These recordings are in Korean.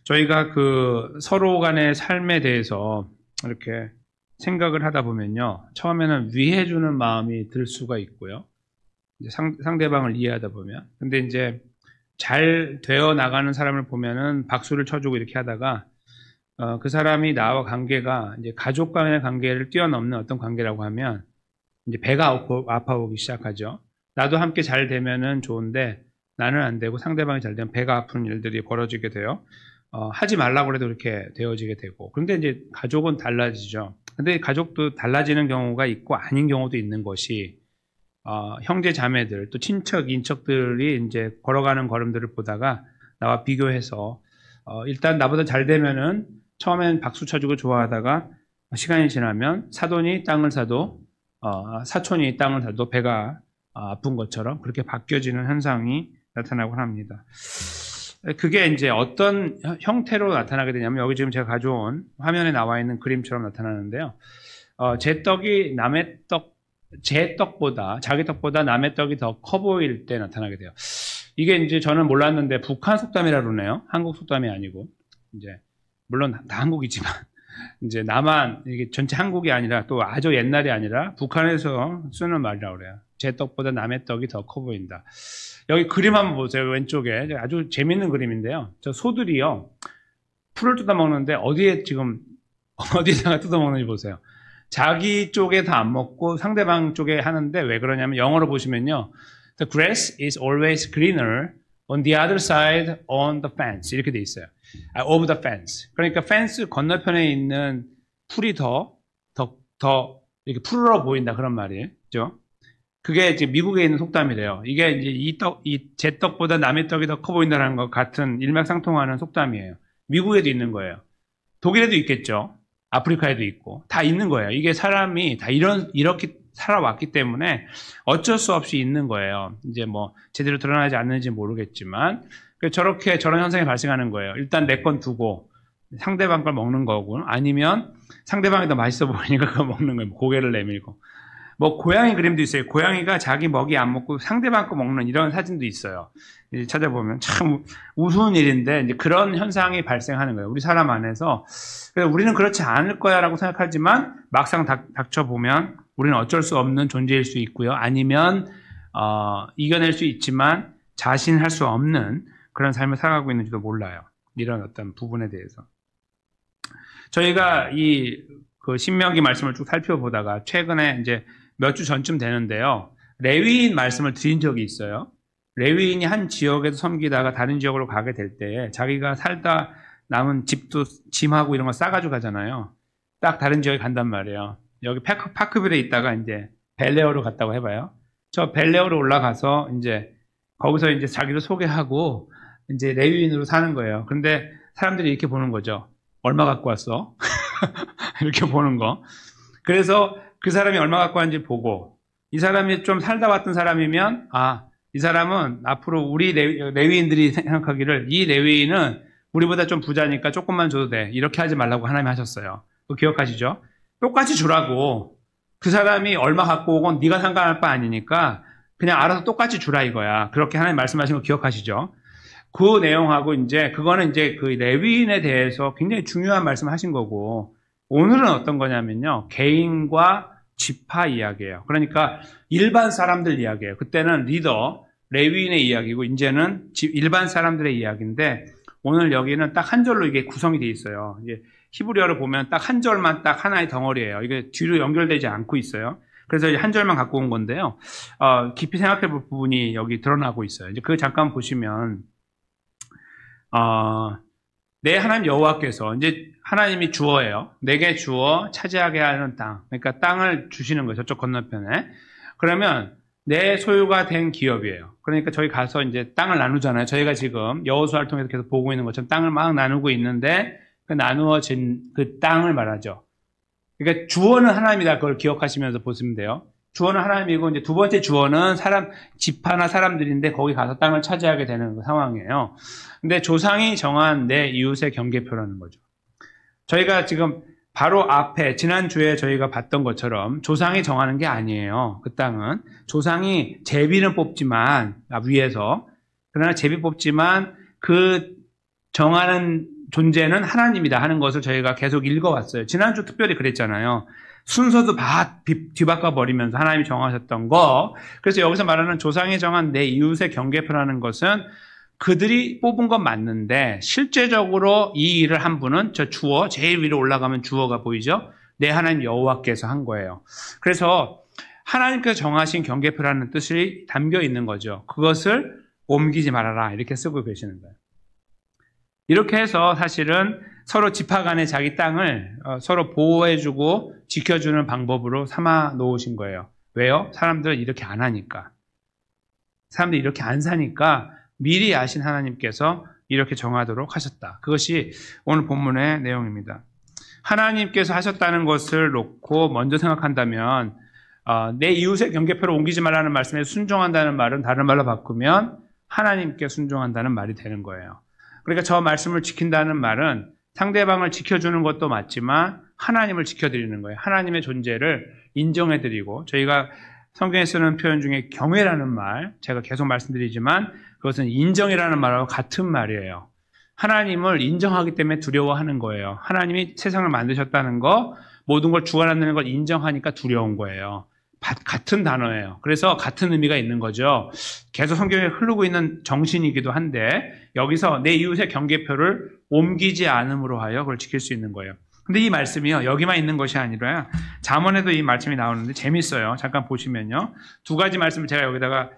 저희가 그 서로 간의 삶에 대해서 이렇게 생각을 하다 보면요. 처음에는 위해주는 마음이 들 수가 있고요. 이제 상대방을 이해하다 보면. 근데 이제 잘 되어 나가는 사람을 보면은 박수를 쳐주고 이렇게 하다가 그 사람이 나와 관계가 이제 가족 간의 관계를 뛰어넘는 어떤 관계라고 하면 이제 배가 아파오기 시작하죠. 나도 함께 잘 되면은 좋은데 나는 안 되고 상대방이 잘 되면 배가 아픈 일들이 벌어지게 돼요. 하지 말라고 해도 이렇게 되어지게 되고. 그런데 이제 가족은 달라지죠. 근데 가족도 달라지는 경우가 있고 아닌 경우도 있는 것이 형제 자매들 또 친척 인척들이 이제 걸어가는 걸음들을 보다가 나와 비교해서 일단 나보다 잘 되면은 처음엔 박수 쳐주고 좋아하다가 시간이 지나면 사돈이 땅을 사도 사촌이 땅을 사도 배가 아픈 것처럼 그렇게 바뀌어지는 현상이 나타나곤 합니다. 그게 이제 어떤 형태로 나타나게 되냐면 여기 지금 제가 가져온 화면에 나와 있는 그림처럼 나타나는데요. 제 떡이 남의 떡, 제 떡보다 자기 떡보다 남의 떡이 더 커 보일 때 나타나게 돼요. 이게 이제 저는 몰랐는데 북한 속담이라 그러네요. 한국 속담이 아니고 이제 물론 다 한국이지만 이제 남한 이게 전체 한국이 아니라 또 아주 옛날이 아니라 북한에서 쓰는 말이라고 그래요. 제 떡보다 남의 떡이 더 커 보인다. 여기 그림 한번 보세요. 왼쪽에 아주 재밌는 그림인데요. 저 소들이요 풀을 뜯어 먹는데 어디에 지금 어디다가 뜯어 먹는지 보세요. 자기 쪽에 다 안 먹고 상대방 쪽에 하는데 왜 그러냐면 영어로 보시면요. The grass is always greener on the other side on the fence 이렇게 돼 있어요. Of the fence. 그러니까 펜스 건너편에 있는 풀이 더 이렇게 푸르러 보인다 그런 말이죠. 그게 이제 미국에 있는 속담이래요. 이게 이제 제 떡보다 남의 떡이 더 커 보인다는 것 같은 일맥상통하는 속담이에요. 미국에도 있는 거예요. 독일에도 있겠죠. 아프리카에도 있고 다 있는 거예요. 이게 사람이 다 이렇게 살아왔기 때문에 어쩔 수 없이 있는 거예요. 이제 뭐 제대로 드러나지 않는지 모르겠지만 저런 현상이 발생하는 거예요. 일단 내 건 두고 상대방 걸 먹는 거고 아니면 상대방이 더 맛있어 보이니까 그거 먹는 거예요. 고개를 내밀고. 뭐 고양이 그림도 있어요. 고양이가 자기 먹이 안 먹고 상대방 거 먹는 이런 사진도 있어요. 이제 찾아보면 참 우스운 일인데 이제 그런 현상이 발생하는 거예요. 우리 사람 안에서. 그래서 우리는 그렇지 않을 거야라고 생각하지만 막상 닥쳐보면 우리는 어쩔 수 없는 존재일 수 있고요. 아니면 이겨낼 수 있지만 자신할 수 없는 그런 삶을 살아가고 있는지도 몰라요. 이런 어떤 부분에 대해서. 저희가 그 신명기 말씀을 쭉 살펴보다가 최근에 이제 몇 주 전쯤 되는데요. 레위인 말씀을 드린 적이 있어요. 레위인이 한 지역에서 섬기다가 다른 지역으로 가게 될 때 자기가 살다 남은 집도 짐하고 이런 거 싸가지고 가잖아요. 딱 다른 지역에 간단 말이에요. 여기 파크빌에 있다가 이제 벨레어로 갔다고 해봐요. 저 벨레어로 올라가서 이제 거기서 이제 자기를 소개하고 이제 레위인으로 사는 거예요. 근데 사람들이 이렇게 보는 거죠. 얼마 갖고 왔어? 이렇게 보는 거. 그래서 그 사람이 얼마 갖고 왔는지 보고 이 사람이 좀 살다 왔던 사람이면 이 사람은 앞으로 우리 레위인들이 생각하기를 이 레위인은 우리보다 좀 부자니까 조금만 줘도 돼. 이렇게 하지 말라고 하나님이 하셨어요. 그거 기억하시죠? 똑같이 주라고. 그 사람이 얼마 갖고 오건 네가 상관할 바 아니니까 그냥 알아서 똑같이 주라 이거야. 그렇게 하나님 말씀하신 거 기억하시죠? 그 내용하고 이제 그거는 이제 그 레위인에 대해서 굉장히 중요한 말씀을 하신 거고 오늘은 어떤 거냐면요. 개인과 지파 이야기예요. 그러니까 일반 사람들 이야기예요. 그때는 리더, 레위인의 이야기고 이제는 일반 사람들의 이야기인데 오늘 여기는 딱 한 절로 이게 구성이 돼 있어요. 이제 히브리어를 보면 딱 한 절만 딱 하나의 덩어리예요. 이게 뒤로 연결되지 않고 있어요. 그래서 한 절만 갖고 온 건데요. 깊이 생각해 볼 부분이 여기 드러나고 있어요. 이제 그거 잠깐 보시면 내 하나님 여호와께서 이제 하나님이 주어예요. 내게 주어 차지하게 하는 땅. 그러니까 땅을 주시는 거예요. 저쪽 건너편에. 그러면 내 소유가 된 기업이에요. 그러니까 저희 가서 이제 땅을 나누잖아요. 저희가 지금 여호수아를 통해서 계속 보고 있는 것처럼 땅을 막 나누고 있는데 그 나누어진 그 땅을 말하죠. 그러니까 주어는 하나님이다. 그걸 기억하시면서 보시면 돼요. 주어는 하나님이고 이제 두 번째 주어는 지파나 사람들인데 거기 가서 땅을 차지하게 되는 상황이에요. 근데 조상이 정한 내 이웃의 경계표라는 거죠. 저희가 지금 바로 앞에 지난주에 저희가 봤던 것처럼 조상이 정하는 게 아니에요. 그 땅은 조상이 제비는 뽑지만 위에서 그러나 제비 뽑지만 그 정하는 존재는 하나님이다 하는 것을 저희가 계속 읽어왔어요. 지난주 특별히 그랬잖아요. 순서도 다 뒤바꿔 버리면서 하나님이 정하셨던 거. 그래서 여기서 말하는 조상이 정한 내 이웃의 경계표라는 것은 그들이 뽑은 건 맞는데 실제적으로 이 일을 한 분은 저 주어, 제일 위로 올라가면 주어가 보이죠? 내 하나님 여호와께서 한 거예요. 그래서 하나님께서 정하신 경계표라는 뜻이 담겨 있는 거죠. 그것을 옮기지 말아라 이렇게 쓰고 계시는 거예요. 이렇게 해서 사실은 서로 지파 간에 자기 땅을 서로 보호해주고 지켜주는 방법으로 삼아 놓으신 거예요. 왜요? 사람들은 이렇게 안 하니까. 사람들이 이렇게 안 사니까 미리 아신 하나님께서 이렇게 정하도록 하셨다. 그것이 오늘 본문의 내용입니다. 하나님께서 하셨다는 것을 놓고 먼저 생각한다면 내 이웃의 경계표를 옮기지 말라는 말씀에 순종한다는 말은 다른 말로 바꾸면 하나님께 순종한다는 말이 되는 거예요. 그러니까 저 말씀을 지킨다는 말은 상대방을 지켜주는 것도 맞지만 하나님을 지켜드리는 거예요. 하나님의 존재를 인정해드리고 저희가 성경에 쓰는 표현 중에 경외라는 말, 제가 계속 말씀드리지만 그것은 인정이라는 말하고 같은 말이에요. 하나님을 인정하기 때문에 두려워하는 거예요. 하나님이 세상을 만드셨다는 거, 모든 걸 주관한다는 걸 인정하니까 두려운 거예요. 같은 단어예요. 그래서 같은 의미가 있는 거죠. 계속 성경에 흐르고 있는 정신이기도 한데 여기서 내 이웃의 경계표를 옮기지 않음으로 하여 그걸 지킬 수 있는 거예요. 근데 이 말씀이요. 여기만 있는 것이 아니라 잠언에도 이 말씀이 나오는데 재밌어요. 잠깐 보시면요. 두 가지 말씀을 제가 여기다가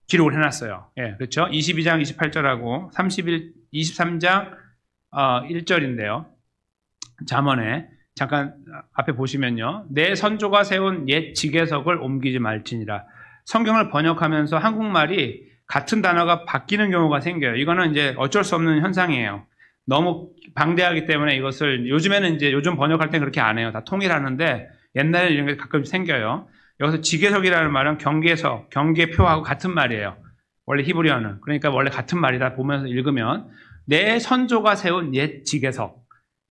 기록을 해놨어요. 예, 그렇죠? 22장 28절하고 23장 1절인데요. 잠언에 잠깐 앞에 보시면요. 내 선조가 세운 옛 지계석을 옮기지 말지니라. 성경을 번역하면서 한국말이 같은 단어가 바뀌는 경우가 생겨요. 이거는 이제 어쩔 수 없는 현상이에요. 너무 방대하기 때문에 이것을 요즘에는 이제 요즘 번역할 때 그렇게 안 해요. 다 통일하는데 옛날에 이런 게 가끔씩 생겨요. 여기서 지계석이라는 말은 경계석, 경계표하고 같은 말이에요. 원래 히브리어는. 그러니까 원래 같은 말이다 보면서 읽으면 내 선조가 세운 옛 지계석.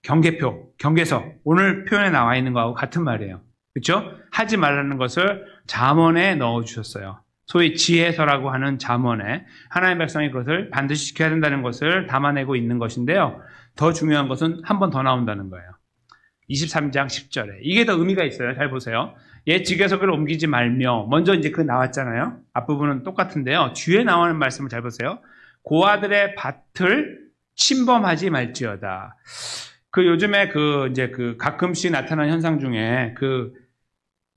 경계표, 경계석, 오늘 표현에 나와 있는 거하고 같은 말이에요. 그렇죠? 하지 말라는 것을 잠언에 넣어주셨어요. 소위 지혜서라고 하는 잠언에 하나님의 백성이 그것을 반드시 지켜야 된다는 것을 담아내고 있는 것인데요. 더 중요한 것은 한 번 더 나온다는 거예요. 23장 10절에. 이게 더 의미가 있어요. 잘 보세요. 옛 지계석을 옮기지 말며, 먼저 이제 그 나왔잖아요. 앞부분은 똑같은데요. 뒤에 나오는 말씀을 잘 보세요. 고아들의 밭을 침범하지 말지어다. 요즘에 가끔씩 나타나는 현상 중에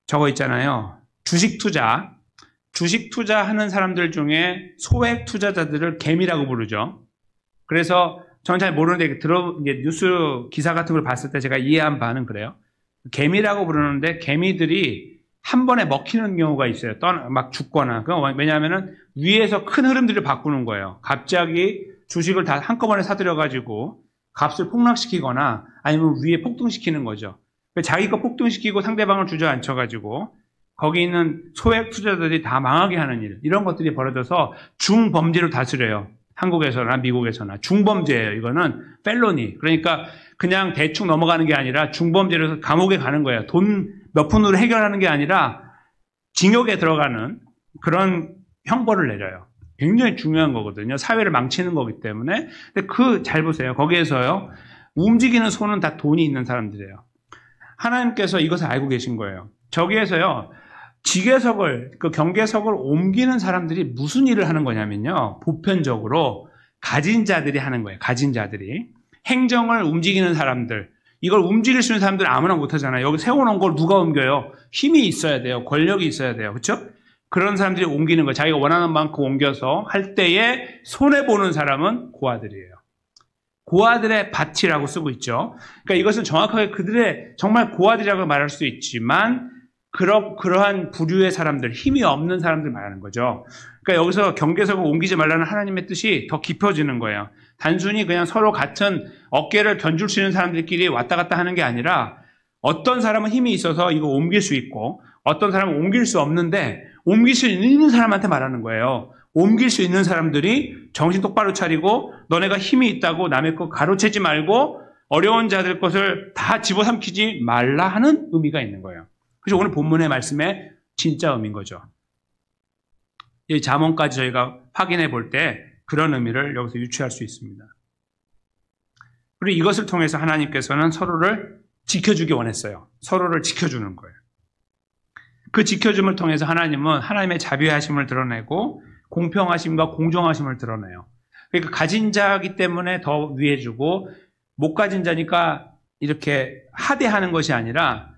저거 있잖아요. 주식 투자 하는 사람들 중에 소액 투자자들을 개미라고 부르죠. 그래서 저는 잘 모르는데 이제 뉴스 기사 같은 걸 봤을 때 제가 이해한 바는 그래요. 개미라고 부르는데 개미들이 한 번에 먹히는 경우가 있어요. 막 죽거나. 왜냐하면은 위에서 큰 흐름들을 바꾸는 거예요. 갑자기 주식을 다 한꺼번에 사들여가지고 값을 폭락시키거나 아니면 위에 폭등시키는 거죠. 자기 거 폭등시키고 상대방을 주저앉혀가지고 거기 있는 소액 투자자들이 다 망하게 하는 일, 이런 것들이 벌어져서 중범죄로 다스려요. 한국에서나 미국에서나 중범죄예요. 이거는 펠로니. 그러니까 그냥 대충 넘어가는 게 아니라 중범죄로 감옥에 가는 거예요. 돈 몇 푼으로 해결하는 게 아니라 징역에 들어가는 그런 형벌을 내려요. 굉장히 중요한 거거든요. 사회를 망치는 거기 때문에. 근데 잘 보세요. 거기에서요. 움직이는 손은 다 돈이 있는 사람들이에요. 하나님께서 이것을 알고 계신 거예요. 저기에서요. 지계석을, 경계석을 옮기는 사람들이 무슨 일을 하는 거냐면요. 보편적으로 가진 자들이 하는 거예요. 가진 자들이. 행정을 움직이는 사람들. 이걸 움직일 수 있는 사람들은 아무나 못 하잖아요. 여기 세워놓은 걸 누가 옮겨요? 힘이 있어야 돼요. 권력이 있어야 돼요. 그렇죠? 그런 사람들이 옮기는 거예요. 자기가 원하는 만큼 옮겨서 할 때에 손해보는 사람은 고아들이에요. 고아들의 밭이라고 쓰고 있죠. 그러니까 이것은 정확하게 그들의 정말 고아들이라고 말할 수 있지만 그러한 부류의 사람들, 힘이 없는 사람들 말하는 거죠. 그러니까 여기서 경계석을 옮기지 말라는 하나님의 뜻이 더 깊어지는 거예요. 단순히 그냥 서로 같은 어깨를 견줄 수 있는 사람들끼리 왔다 갔다 하는 게 아니라 어떤 사람은 힘이 있어서 이거 옮길 수 있고 어떤 사람은 옮길 수 없는데 옮길 수 있는 사람한테 말하는 거예요. 옮길 수 있는 사람들이 정신 똑바로 차리고 너네가 힘이 있다고 남의 거 가로채지 말고 어려운 자들 것을 다 집어삼키지 말라 하는 의미가 있는 거예요. 그래서 오늘 본문의 말씀에 진짜 의미인 거죠. 이 잠언까지 저희가 확인해 볼 때 그런 의미를 여기서 유추할 수 있습니다. 그리고 이것을 통해서 하나님께서는 서로를 지켜주기 원했어요. 서로를 지켜주는 거예요. 그 지켜줌을 통해서 하나님은 하나님의 자비하심을 드러내고 공평하심과 공정하심을 드러내요. 그러니까 가진 자이기 때문에 더 위해주고 못 가진 자니까 이렇게 하대하는 것이 아니라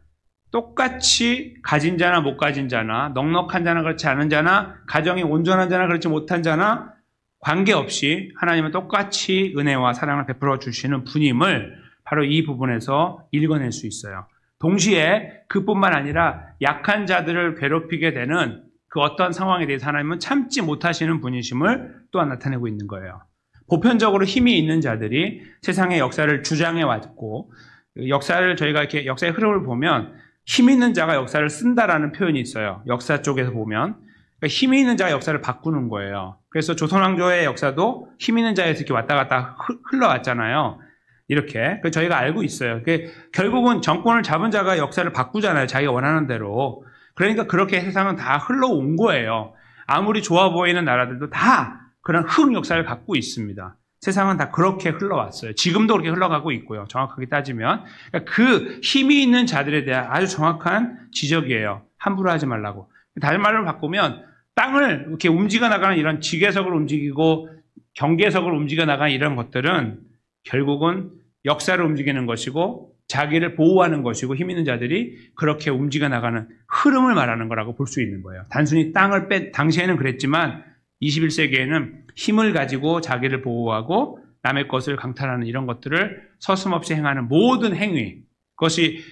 똑같이 가진 자나 못 가진 자나 넉넉한 자나 그렇지 않은 자나 가정이 온전한 자나 그렇지 못한 자나 관계없이 하나님은 똑같이 은혜와 사랑을 베풀어 주시는 분임을 바로 이 부분에서 읽어낼 수 있어요. 동시에 그뿐만 아니라 약한 자들을 괴롭히게 되는 그 어떤 상황에 대해서 하나님은 참지 못하시는 분이심을 또한 나타내고 있는 거예요. 보편적으로 힘이 있는 자들이 세상의 역사를 주장해 왔고, 역사를 저희가 이렇게 역사의 흐름을 보면 힘 있는 자가 역사를 쓴다라는 표현이 있어요. 역사 쪽에서 보면. 그러니까 힘이 있는 자가 역사를 바꾸는 거예요. 그래서 조선왕조의 역사도 힘 있는 자에서 이렇게 왔다 갔다 흘러왔잖아요. 이렇게. 저희가 알고 있어요. 결국은 정권을 잡은 자가 역사를 바꾸잖아요. 자기가 원하는 대로. 그러니까 그렇게 세상은 다 흘러온 거예요. 아무리 좋아 보이는 나라들도 다 그런 흥 역사를 갖고 있습니다. 세상은 다 그렇게 흘러왔어요. 지금도 그렇게 흘러가고 있고요. 정확하게 따지면. 그러니까 그 힘이 있는 자들에 대한 아주 정확한 지적이에요. 함부로 하지 말라고. 다른 말로 바꾸면 땅을 이렇게 움직여 나가는 이런 지계석을 움직이고 경계석을 움직여 나가는 이런 것들은 결국은 역사를 움직이는 것이고 자기를 보호하는 것이고 힘 있는 자들이 그렇게 움직여 나가는 흐름을 말하는 거라고 볼 수 있는 거예요. 단순히 땅을 당시에는 그랬지만 21세기에는 힘을 가지고 자기를 보호하고 남의 것을 강탈하는 이런 것들을 서슴없이 행하는 모든 행위, 그것이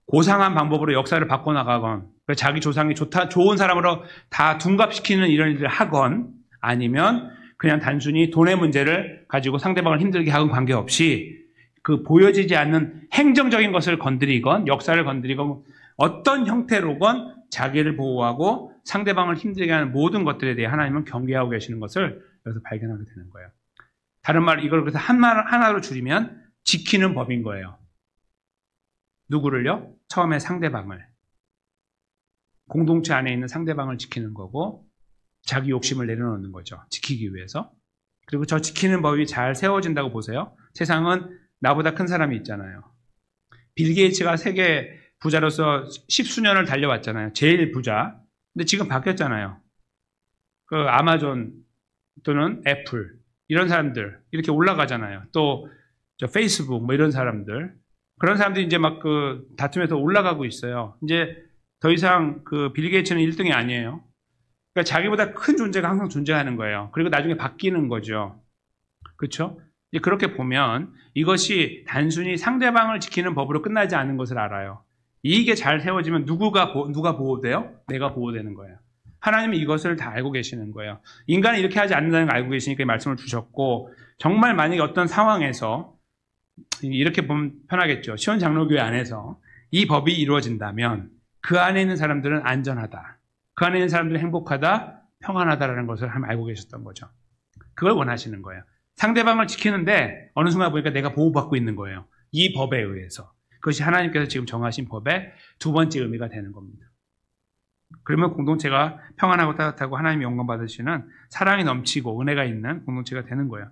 고상한 방법으로 역사를 바꿔나가건 자기 조상이 좋은 사람으로 다 둔갑시키는 이런 일을 하건 아니면 그냥 단순히 돈의 문제를 가지고 상대방을 힘들게 하건 관계없이 그 보여지지 않는 행정적인 것을 건드리건 역사를 건드리건 어떤 형태로건 자기를 보호하고 상대방을 힘들게 하는 모든 것들에 대해 하나님은 경계하고 계시는 것을 여기서 발견하게 되는 거예요. 다른 말, 이걸 그래서 하나로 줄이면 지키는 법인 거예요. 누구를요? 처음에 상대방을. 공동체 안에 있는 상대방을 지키는 거고 자기 욕심을 내려놓는 거죠. 지키기 위해서. 그리고 저 지키는 법이 잘 세워진다고 보세요. 세상은 나보다 큰 사람이 있잖아요. 빌 게이츠가 세계 부자로서 10수년을 달려왔잖아요. 제일 부자. 근데 지금 바뀌었잖아요. 그 아마존 또는 애플 이런 사람들 이렇게 올라가잖아요. 또 저 페이스북 뭐 이런 사람들 그런 사람들이 이제 막 그 다툼에서 올라가고 있어요. 이제 더 이상 그 빌 게이츠는 1등이 아니에요. 그러니까 자기보다 큰 존재가 항상 존재하는 거예요. 그리고 나중에 바뀌는 거죠. 그렇죠? 이제 그렇게 보면 이것이 단순히 상대방을 지키는 법으로 끝나지 않은 것을 알아요. 이게 잘 세워지면 누가 보호돼요? 내가 보호되는 거예요. 하나님은 이것을 다 알고 계시는 거예요. 인간은 이렇게 하지 않는다는 걸 알고 계시니까 이 말씀을 주셨고 정말 만약에 어떤 상황에서 이렇게 보면 편하겠죠. 시온 장로교회 안에서 이 법이 이루어진다면 그 안에 있는 사람들은 안전하다. 그 안에 있는 사람들은 행복하다, 평안하다라는 것을 하나님 알고 계셨던 거죠. 그걸 원하시는 거예요. 상대방을 지키는데 어느 순간 보니까 내가 보호받고 있는 거예요. 이 법에 의해서. 그것이 하나님께서 지금 정하신 법의 두 번째 의미가 되는 겁니다. 그러면 공동체가 평안하고 따뜻하고 하나님의 영광 받으시는 사랑이 넘치고 은혜가 있는 공동체가 되는 거예요.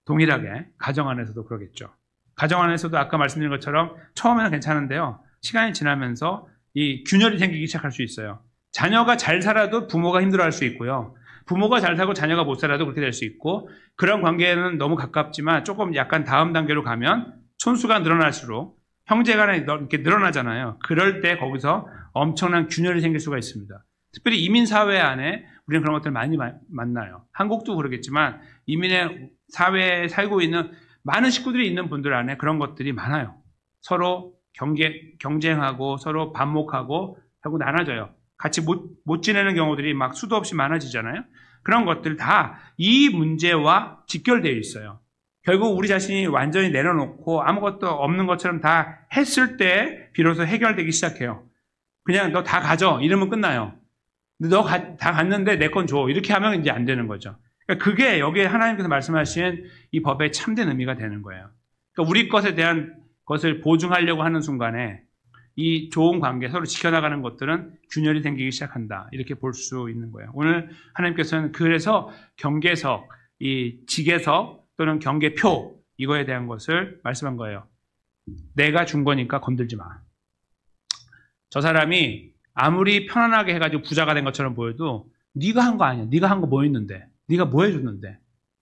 동일하게 가정 안에서도 그러겠죠. 가정 안에서도 아까 말씀드린 것처럼 처음에는 괜찮은데요. 시간이 지나면서 이 균열이 생기기 시작할 수 있어요. 자녀가 잘 살아도 부모가 힘들어할 수 있고요. 부모가 잘 살고 자녀가 못 살아도 그렇게 될 수 있고 그런 관계는 너무 가깝지만 조금 약간 다음 단계로 가면 촌수가 늘어날수록 형제간에 이렇게 늘어나잖아요. 그럴 때 거기서 엄청난 균열이 생길 수가 있습니다. 특별히 이민사회 안에 우리는 그런 것들 많이 만나요. 한국도 그러겠지만 이민의 사회에 살고 있는 많은 식구들이 있는 분들 안에 그런 것들이 많아요. 서로 경쟁하고 서로 반목하고 하고 나눠져요. 같이 못 지내는 경우들이 막 수도 없이 많아지잖아요. 그런 것들 다 이 문제와 직결되어 있어요. 결국 우리 자신이 완전히 내려놓고 아무것도 없는 것처럼 다 했을 때 비로소 해결되기 시작해요. 그냥 너 다 가져 이러면 끝나요. 너 다 갔는데 내 건 줘 이렇게 하면 이제 안 되는 거죠. 그러니까 그게 여기에 하나님께서 말씀하신 이 법의 참된 의미가 되는 거예요. 그러니까 우리 것에 대한 것을 보증하려고 하는 순간에 이 좋은 관계 서로 지켜나가는 것들은 균열이 생기기 시작한다. 이렇게 볼 수 있는 거예요. 오늘 하나님께서는 그래서 경계석, 이 지계석 또는 경계표 이거에 대한 것을 말씀한 거예요. 내가 준 거니까 건들지 마. 저 사람이 아무리 편안하게 해가지고 부자가 된 것처럼 보여도 네가 한 거 아니야. 네가 한 거 뭐 있는데? 네가 뭐 해줬는데?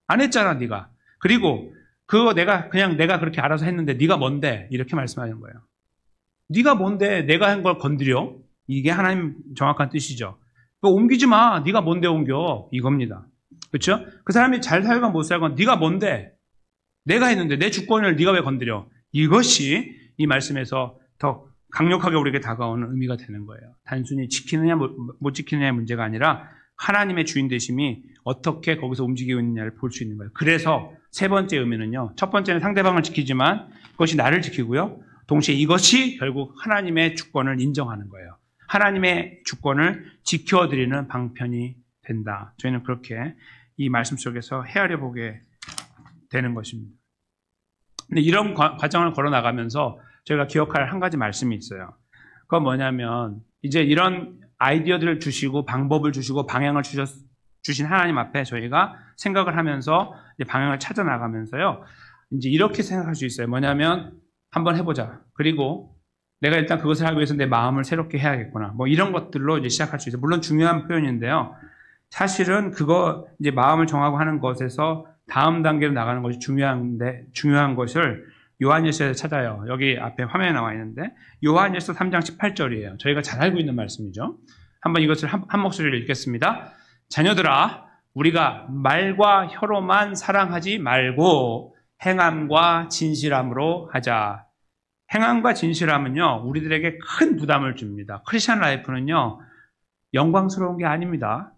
안 했잖아, 네가. 그리고 그거 내가 그렇게 알아서 했는데 네가 뭔데? 이렇게 말씀하는 거예요. 네가 뭔데 내가 한 걸 건드려? 이게 하나님 정확한 뜻이죠. 그거 옮기지 마. 네가 뭔데 옮겨? 이겁니다. 그렇죠? 그 사람이 잘 살건 못 살건 네가 뭔데? 내가 했는데 내 주권을 네가 왜 건드려? 이것이 이 말씀에서 더 강력하게 우리에게 다가오는 의미가 되는 거예요. 단순히 지키느냐 못 지키느냐의 문제가 아니라 하나님의 주인 되심이 어떻게 거기서 움직이고 있느냐를 볼 수 있는 거예요. 그래서 세 번째 의미는요. 첫 번째는 상대방을 지키지만 그것이 나를 지키고요. 동시에 이것이 결국 하나님의 주권을 인정하는 거예요. 하나님의 주권을 지켜드리는 방편이 된다. 저희는 그렇게 이 말씀 속에서 헤아려 보게 되는 것입니다. 근데 이런 과정을 걸어 나가면서 저희가 기억할 한 가지 말씀이 있어요. 그건 뭐냐면 이제 이런 아이디어들을 주시고 방법을 주시고 방향을 주신 하나님 앞에 저희가 생각을 하면서 이제 방향을 찾아 나가면서요. 이제 이렇게 생각할 수 있어요. 뭐냐면 한번 해보자. 그리고 내가 일단 그것을 하기 위해서 내 마음을 새롭게 해야겠구나. 뭐 이런 것들로 이제 시작할 수 있어요. 물론 중요한 표현인데요. 사실은 그거 이제 마음을 정하고 하는 것에서 다음 단계로 나가는 것이 중요한 것을 요한일서에서 찾아요. 여기 앞에 화면에 나와 있는데 요한일서 3장 18절이에요. 저희가 잘 알고 있는 말씀이죠. 한번 이것을 한 목소리로 읽겠습니다. 자녀들아, 우리가 말과 혀로만 사랑하지 말고 행함과 진실함으로 하자. 행함과 진실함은요, 우리들에게 큰 부담을 줍니다. 크리스천 라이프는요, 영광스러운 게 아닙니다.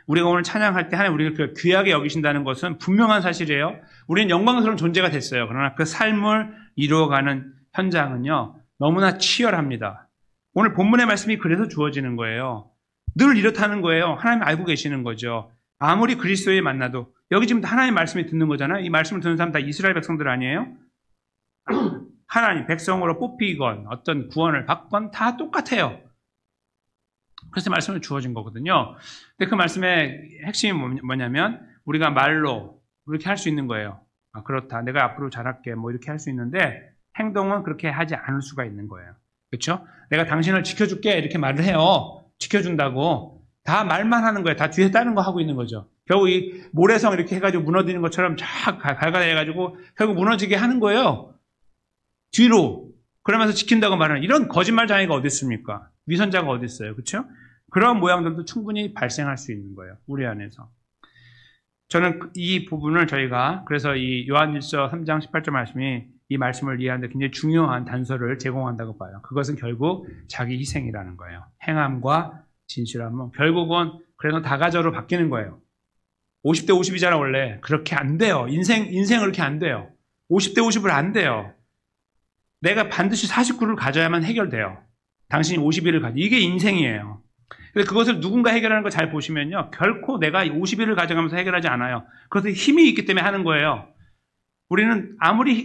우리가 오늘 찬양할 때 하나님 우리를 귀하게 여기신다는 것은 분명한 사실이에요. 우리는 영광스러운 존재가 됐어요. 그러나 그 삶을 이루어가는 현장은요, 너무나 치열합니다. 오늘 본문의 말씀이 그래서 주어지는 거예요. 늘 이렇다는 거예요. 하나님 알고 계시는 거죠. 아무리 그리스도에 만나도 여기 지금 하나님의 말씀이 듣는 거잖아요. 이 말씀을 듣는 사람 다 이스라엘 백성들 아니에요? 하나님 백성으로 뽑히건 어떤 구원을 받건 다 똑같아요. 그래서 말씀을 주어진 거거든요. 근데 그 말씀의 핵심이 뭐냐면 우리가 말로 이렇게 할 수 있는 거예요. 아, 그렇다. 내가 앞으로 잘할게. 뭐 이렇게 할 수 있는데 행동은 그렇게 하지 않을 수가 있는 거예요. 그렇죠? 내가 당신을 지켜줄게 이렇게 말을 해요. 지켜준다고. 다 말만 하는 거예요. 다 뒤에 다른 거 하고 있는 거죠. 결국 이 모래성 이렇게 해가지고 무너지는 것처럼 쫙 갈가내가지고 결국 무너지게 하는 거예요. 뒤로. 그러면서 지킨다고 말하는 이런 거짓말장애가 어디 있습니까? 위선자가 어디 있어요? 그렇죠? 그런 모양들도 충분히 발생할 수 있는 거예요. 우리 안에서. 저는 이 부분을 저희가 그래서 이 요한일서 3장 18절 말씀이 이 말씀을 이해하는 데 굉장히 중요한 단서를 제공한다고 봐요. 그것은 결국 자기 희생이라는 거예요. 행함과 진실함은 결국은 그래서 다가저로 바뀌는 거예요. 50대 50이잖아 원래. 그렇게 안 돼요. 인생은 그렇게 안 돼요. 50대 50을 안 돼요. 내가 반드시 49를 가져야만 해결돼요. 당신이 51을 가져. 이게 인생이에요. 근데 그것을 누군가 해결하는 걸 잘 보시면요. 결코 내가 51을 가져가면서 해결하지 않아요. 그것은 힘이 있기 때문에 하는 거예요. 우리는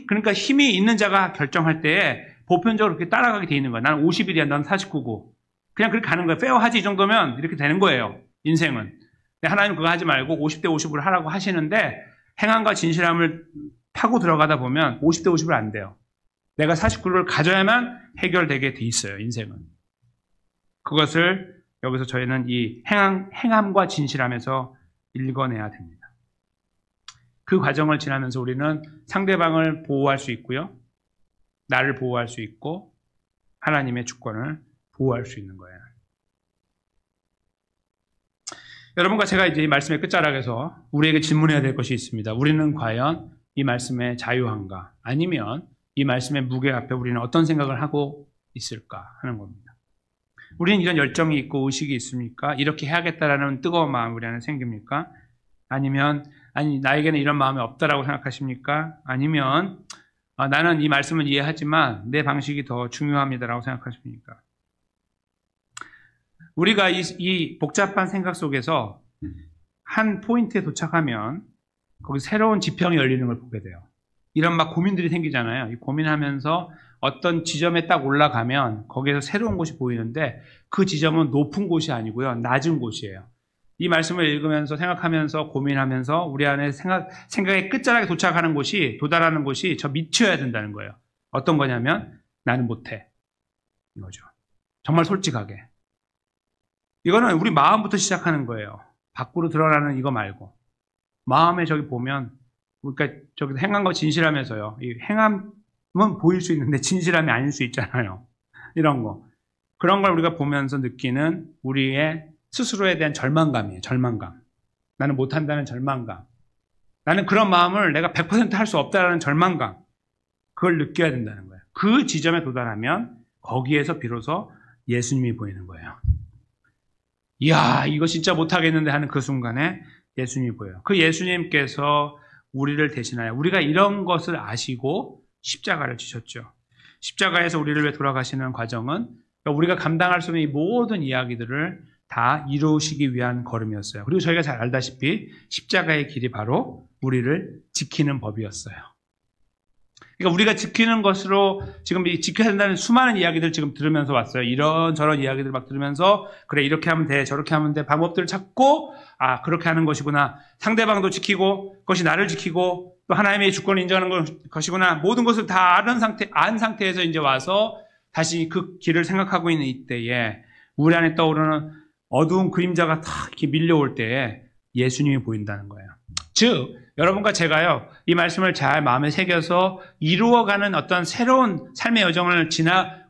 그러니까 힘이 있는 자가 결정할 때에 보편적으로 그렇게 따라가게 돼 있는 거예요. 나는 51이야, 난 49고. 그냥 그렇게 가는 거예요. 페어하지 이 정도면 이렇게 되는 거예요. 인생은. 근데 하나님 그거 하지 말고 50대 50을 하라고 하시는데 행함과 진실함을 파고 들어가다 보면 50대 50을 안 돼요. 내가 49를 가져야만 해결되게 돼 있어요. 인생은. 그것을 여기서 저희는 이 행함과 진실함에서 읽어내야 됩니다. 그 과정을 지나면서 우리는 상대방을 보호할 수 있고요. 나를 보호할 수 있고 하나님의 주권을 보호할 수 있는 거예요. 여러분과 제가 이제 이 말씀의 끝자락에서 우리에게 질문해야 될 것이 있습니다. 우리는 과연 이 말씀에 자유한가? 아니면 이 말씀의 무게 앞에 우리는 어떤 생각을 하고 있을까 하는 겁니다. 우리는 이런 열정이 있고 의식이 있습니까? 이렇게 해야겠다라는 뜨거운 마음이 우리 안에 생깁니까? 아니면 나에게는 이런 마음이 없다라고 생각하십니까? 아니면 나는 이 말씀을 이해하지만 내 방식이 더 중요합니다라고 생각하십니까? 우리가 이 복잡한 생각 속에서 한 포인트에 도착하면 거기 새로운 지평이 열리는 걸 보게 돼요. 이런 막 고민들이 생기잖아요. 이 고민하면서 어떤 지점에 딱 올라가면 거기에서 새로운 곳이 보이는데 그 지점은 높은 곳이 아니고요. 낮은 곳이에요. 이 말씀을 읽으면서 생각하면서 고민하면서 우리 안에 생각의 끝자락에 도달하는 곳이 저 밑이어야 된다는 거예요. 어떤 거냐면 나는 못해. 이거죠. 정말 솔직하게. 이거는 우리 마음부터 시작하는 거예요. 밖으로 드러나는 이거 말고. 마음에 저기 보면 그러니까 저기 행한 거 진실하면서요. 이 행함은 보일 수 있는데 진실함이 아닐 수 있잖아요. 이런 거. 그런 걸 우리가 보면서 느끼는 우리의 스스로에 대한 절망감이에요. 절망감. 나는 못한다는 절망감. 나는 그런 마음을 내가 100% 할 수 없다는 절망감. 그걸 느껴야 된다는 거예요. 그 지점에 도달하면 거기에서 비로소 예수님이 보이는 거예요. 이야, 이거 진짜 못하겠는데 하는 그 순간에 예수님이 보여요. 그 예수님께서 우리를 대신하여 우리가 이런 것을 아시고 십자가를 지셨죠. 십자가에서 우리를 위해 돌아가시는 과정은 우리가 감당할 수 없는 이 모든 이야기들을 다 이루시기 위한 걸음이었어요. 그리고 저희가 잘 알다시피 십자가의 길이 바로 우리를 지키는 법이었어요. 그러니까 우리가 지키는 것으로 지금 지켜야 된다는 수많은 이야기들 지금 들으면서 왔어요. 이런저런 이야기들 막 들으면서 그래 이렇게 하면 돼 저렇게 하면 돼 방법들을 찾고 아 그렇게 하는 것이구나. 상대방도 지키고 그것이 나를 지키고 또 하나님의 주권을 인정하는 것이구나. 모든 것을 다 안 상태에서 이제 와서 다시 그 길을 생각하고 있는 이때에 우리 안에 떠오르는 어두운 그림자가 탁 이렇게 밀려올 때에 예수님이 보인다는 거예요. 즉 여러분과 제가요 이 말씀을 잘 마음에 새겨서 이루어가는 어떤 새로운 삶의 여정을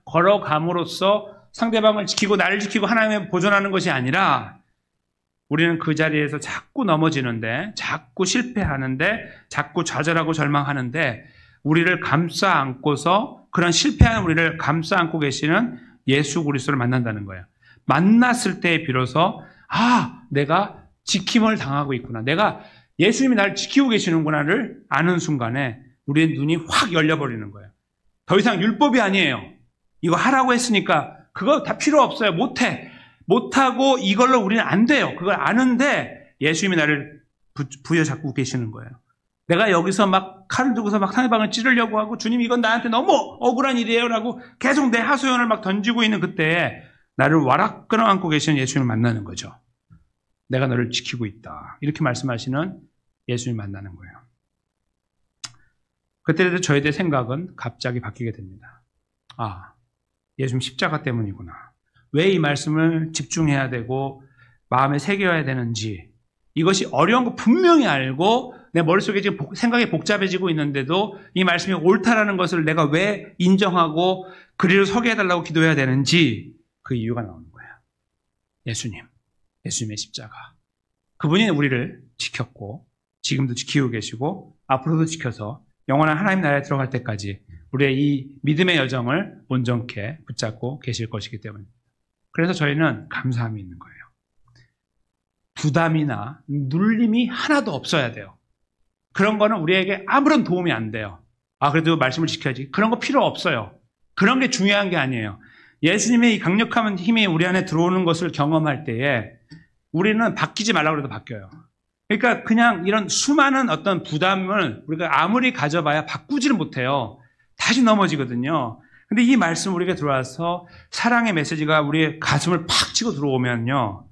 걸어감으로써 상대방을 지키고 나를 지키고 하나님을 보존하는 것이 아니라 우리는 그 자리에서 자꾸 넘어지는데 자꾸 실패하는데 자꾸 좌절하고 절망하는데 우리를 감싸 안고서 그런 실패한 우리를 감싸 안고 계시는 예수 그리스도를 만난다는 거예요. 만났을 때 비로소 내가 지킴을 당하고 있구나. 내가 예수님이 나를 지키고 계시는구나를 아는 순간에 우리의 눈이 확 열려버리는 거예요. 더 이상 율법이 아니에요. 이거 하라고 했으니까 그거 다 필요 없어요. 못하고 이걸로 우리는 안 돼요. 그걸 아는데 예수님이 나를 부여잡고 계시는 거예요. 내가 여기서 막 칼을 들고서 막 상대방을 찌르려고 하고 주님 이건 나한테 너무 억울한 일이에요 라고 계속 내 하소연을 막 던지고 있는 그때에 나를 와락 끌어안고 계시는 예수님을 만나는 거죠. 내가 너를 지키고 있다. 이렇게 말씀하시는 예수님 만나는 거예요. 그때 저에 대해 생각은 갑자기 바뀌게 됩니다. 예수님 십자가 때문이구나. 왜 이 말씀을 집중해야 되고 마음에 새겨야 되는지 이것이 어려운 거 분명히 알고 내 머릿속에 지금 생각이 복잡해지고 있는데도 이 말씀이 옳다라는 것을 내가 왜 인정하고 그리로 서게 해달라고 기도해야 되는지 그 이유가 나오는 거예요. 예수님의 십자가. 그분이 우리를 지켰고 지금도 지키고 계시고 앞으로도 지켜서 영원한 하나님 나라에 들어갈 때까지 우리의 이 믿음의 여정을 온전케 붙잡고 계실 것이기 때문입니다. 그래서 저희는 감사함이 있는 거예요. 부담이나 눌림이 하나도 없어야 돼요. 그런 거는 우리에게 아무런 도움이 안 돼요. 그래도 말씀을 지켜야지. 그런 거 필요 없어요. 그런 게 중요한 게 아니에요. 예수님의 이 강력한 힘이 우리 안에 들어오는 것을 경험할 때에 우리는 바뀌지 말라고 해도 바뀌어요. 그러니까 그냥 이런 수많은 어떤 부담을 우리가 아무리 가져봐야 바꾸지를 못해요. 다시 넘어지거든요. 근데 이 말씀 우리에게 들어와서 사랑의 메시지가 우리의 가슴을 팍 치고 들어오면요.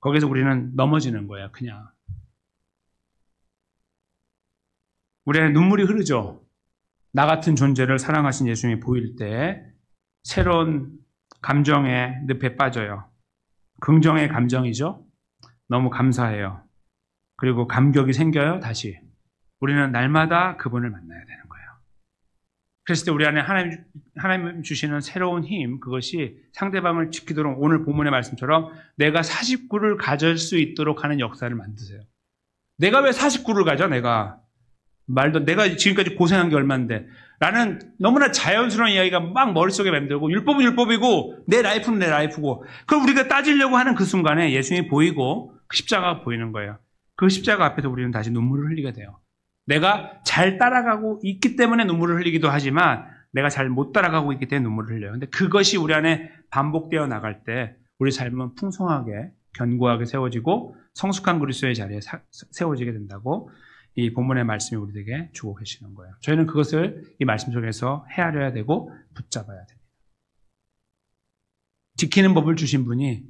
거기서 우리는 넘어지는 거예요. 그냥. 우리의 눈물이 흐르죠. 나 같은 존재를 사랑하신 예수님이 보일 때 새로운 감정의 늪에 빠져요. 긍정의 감정이죠. 너무 감사해요. 그리고 감격이 생겨요. 다시. 우리는 날마다 그분을 만나야 되는 거예요. 그랬을 때 우리 안에 하나님 주시는 새로운 힘, 그것이 상대방을 지키도록 오늘 본문의 말씀처럼 내가 49를 가질 수 있도록 하는 역사를 만드세요. 내가 왜 49를 가져? 내가 지금까지 고생한 게 얼만데 라는 너무나 자연스러운 이야기가 막 머릿속에 맴돌고 율법은 율법이고 내 라이프는 내 라이프고 그걸 우리가 따지려고 하는 그 순간에 예수님이 보이고 그 십자가가 보이는 거예요. 그 십자가 앞에서 우리는 다시 눈물을 흘리게 돼요. 내가 잘 따라가고 있기 때문에 눈물을 흘리기도 하지만 내가 잘 못 따라가고 있기 때문에 눈물을 흘려요. 근데 그것이 우리 안에 반복되어 나갈 때 우리 삶은 풍성하게 견고하게 세워지고 성숙한 그리스도의 자리에 세워지게 된다고 이 본문의 말씀이 우리에게 주고 계시는 거예요. 저희는 그것을 이 말씀 속에서 헤아려야 되고 붙잡아야 됩니다. 지키는 법을 주신 분이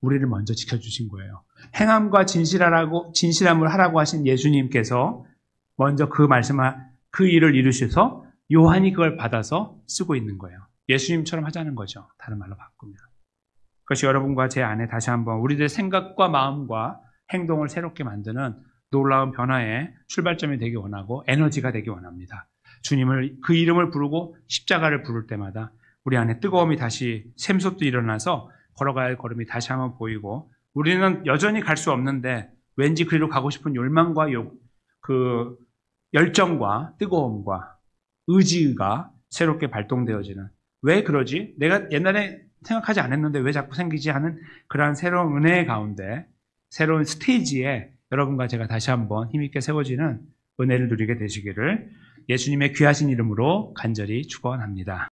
우리를 먼저 지켜주신 거예요. 행함과 진실함을 하라고 하신 예수님께서 먼저 그 일을 이루셔서 요한이 그걸 받아서 쓰고 있는 거예요. 예수님처럼 하자는 거죠. 다른 말로 바꾸면. 그것이 여러분과 제 안에 다시 한번 우리들의 생각과 마음과 행동을 새롭게 만드는 놀라운 변화의 출발점이 되기 원하고 에너지가 되기 원합니다. 주님을 그 이름을 부르고 십자가를 부를 때마다 우리 안에 뜨거움이 다시 샘솟도 일어나서 걸어가야 할 걸음이 다시 한번 보이고 우리는 여전히 갈 수 없는데 왠지 그리로 가고 싶은 열망과 그 열정과 뜨거움과 의지가 새롭게 발동되어지는 왜 그러지? 내가 옛날에 생각하지 않았는데 왜 자꾸 생기지 하는 그러한 새로운 은혜의 가운데 새로운 스테이지에 여러분과 제가 다시 한번 힘있게 세워지는 은혜를 누리게 되시기를 예수님의 귀하신 이름으로 간절히 축원합니다.